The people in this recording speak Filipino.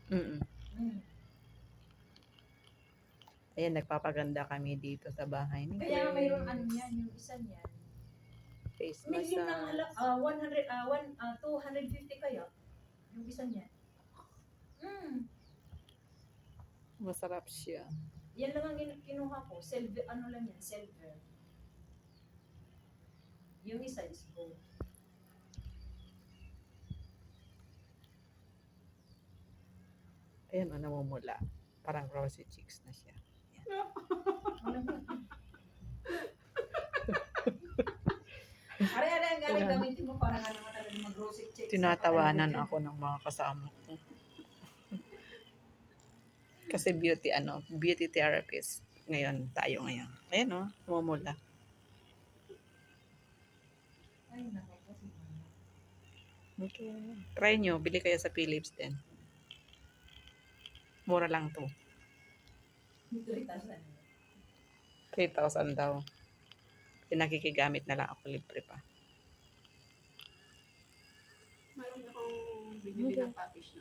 Mm. Mm. Ayan, nagpapaganda kami dito sa bahay ni Kaya mayroon ano Grace. yan, yung isa niyan. Face Million ng massage. 250 kaya. Yung isa niyan. Masarap siya. Yan lang ang kinuha ko. Silver, ano lang yan, silver. Yung isa is gold. Ayan, namumula. Parang rosy cheeks na siya. Are-are ang galing gamitin mo para nga naman talaga mag-rosy checks. Tinatawanan ako ng mga kasama ko. Kasi beauty therapist. Ngayon, tayo ngayon. Ayan o, namumula. Ay, nako po si Mama. Okay. Try nyo, bili kayo sa Philips din. Mura lang to. 3,000. 3,000 daw. Pinakikigamit na lang ako, libre pa. Mayroon akong binili ng package na